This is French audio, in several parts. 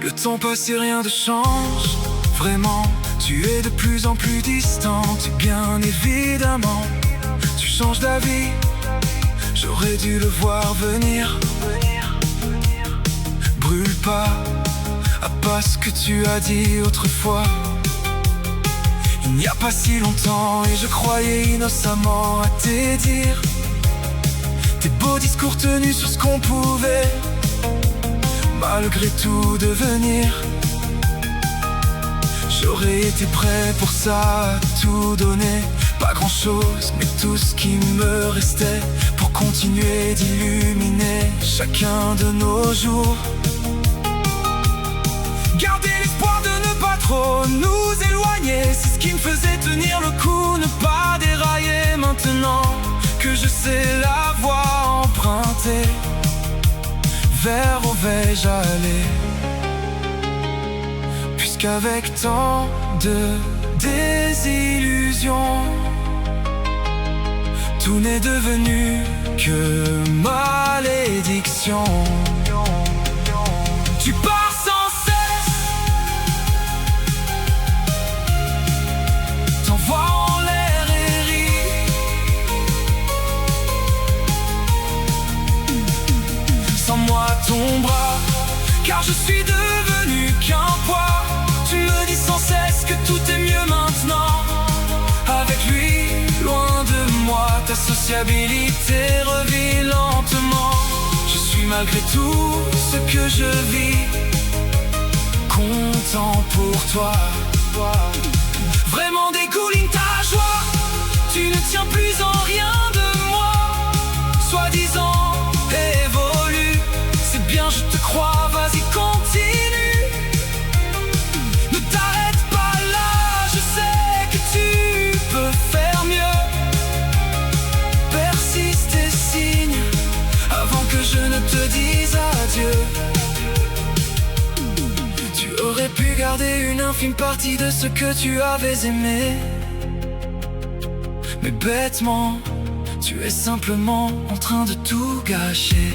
Le temps passe et rien ne change, vraiment. Tu es de plus en plus distante, et bien évidemment tu changes d'avis. J'aurais dû le voir venir. Brûle pas ce que tu as dit autrefois. Il n'y a pas si longtemps et je croyais innocemment à tes dires, tes beaux discours tenus sur ce qu'on pouvait malgré tout devenir. J'aurais été prêt pour ça, à tout donner. Pas grand chose, mais tout ce qui me restait pour continuer d'illuminer chacun de nos jours. Garder l'espoir de ne pas trop nous éloigner, c'est ce qui me faisait tenir le coup. Ne pas dérailler maintenant que je sais la voie empruntée. Vers où vais-je aller? Puisqu'avec tant de désillusions, tout n'est devenu que malédiction. Tu pars sans cesse, t'envoies en l'air et ris. Sans moi ton bras, car je suis devenu qu'un poids. Tu me dis sans cesse que tout est mieux maintenant. Avec lui, loin de moi, ta sociabilité revit lentement. Je suis malgré tout ce que je vis content pour toi. Vraiment dégouline ta joie, tu ne tiens plus en rien de moi. Soi-disant évolue, c'est bien, je te crois, vas-y continue. Je ne te dis adieu. Tu aurais pu garder une infime partie de ce que tu avais aimé, mais bêtement, tu es simplement en train de tout gâcher.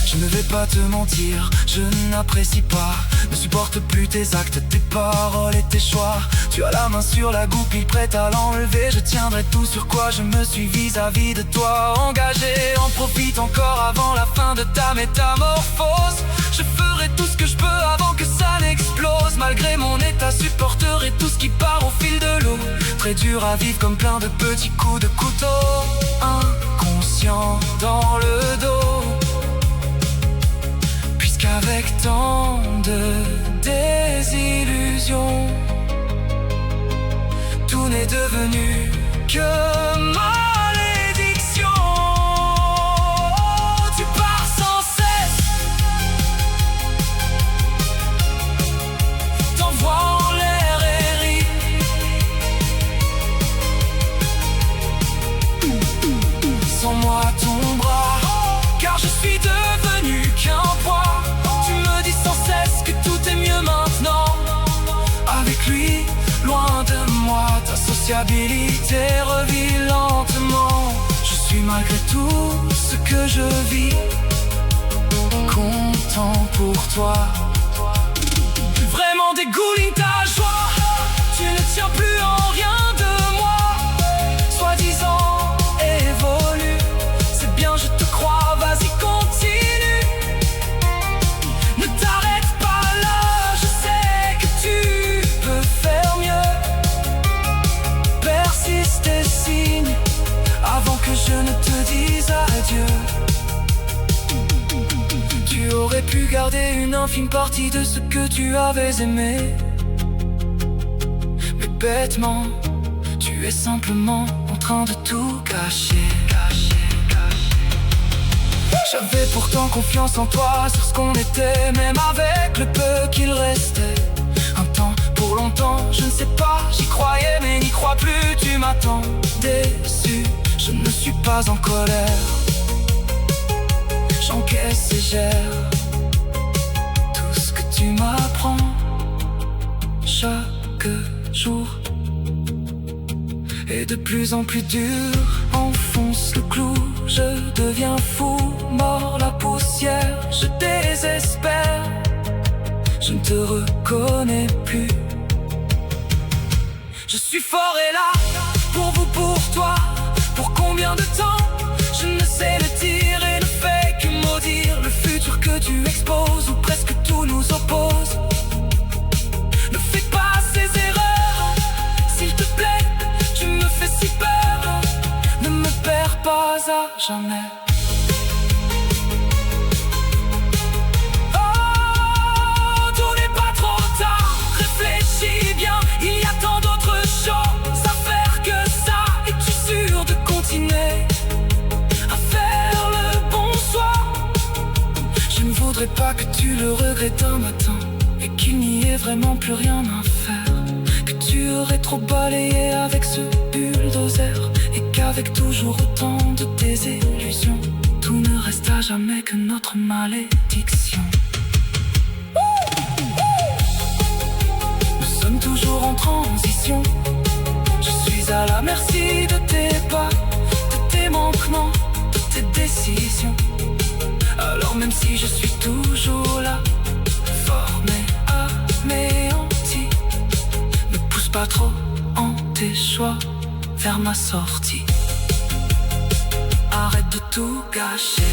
Je ne vais pas te mentir, je n'apprécie pas, ne supporte plus tes actes, tes paroles et tes choix. Tu as la main sur la goupille, prête à l'enlever. Je tiendrai tout sur quoi je me suis vis-à-vis de toi engagé. En profite encore avant la fin de ta métamorphose. Je ferai tout ce que je peux avant que ça n'explose. Malgré mon état, supporterai tout ce qui part au fil de l'eau. Très dur à vivre comme plein de petits coups de couteau, inconscient dans le dos. Puisqu'avec tant de désillusions, tout n'est devenu que malédiction. Tu pars sans cesse, t'envoies en l'air et ris. Sans moi ton bras, car je suis devenu qu'un poids. Tu me dis sans cesse que tout est mieux maintenant. Avec lui, loin de moi, ta sociabilité revit lentement. Je suis malgré tout ce que je vis content pour toi. Vraiment dégouline ta joie, tu ne tiens plus en rien de moi. Soi-disant évolue, c'est bien, je te crois, vas-y continue. Ne t'arrête pas là, je sais que tu peux faire mieux. Persiste et signe avant que je ne te dise adieu. Tu aurais pu garder une infime partie de ce que tu avais aimé, mais bêtement, tu es simplement en train de tout gâcher. J'avais pourtant confiance en toi, sur ce qu'on était, même avec le peu qu'il restait. Un temps pour longtemps, je ne sais pas, j'y croyais mais n'y crois plus. Tu m'attends déçu, je ne suis pas en colère. J'encaisse et gère tout ce que tu jour est de plus en plus dur. Enfonce le clou, je deviens fou, mord la poussière, je désespère. Je ne te reconnais plus. Je suis fort et là, pour vous, pour toi. Pour combien de temps? Je ne sais le dire et ne fait que maudire le futur que tu exposes, où presque tout nous oppose. Ne fais pas ces erreurs, s'il te plaît, tu me fais si peur. Ne me perds pas à jamais. Je ne voudrais pas que tu le regrettes un matin et qu'il n'y ait vraiment plus rien à faire, que tu aurais trop balayé avec ce bulldozer et qu'avec toujours autant de désillusions, tout ne reste à jamais que notre malédiction. Nous sommes toujours en transition. Je suis à la merci de tes pas, de tes manquements, de tes décisions. Alors même si je suis toujours là, fort mais anéanti, ne pousse pas trop en tes choix vers ma sortie. Arrête de tout gâcher.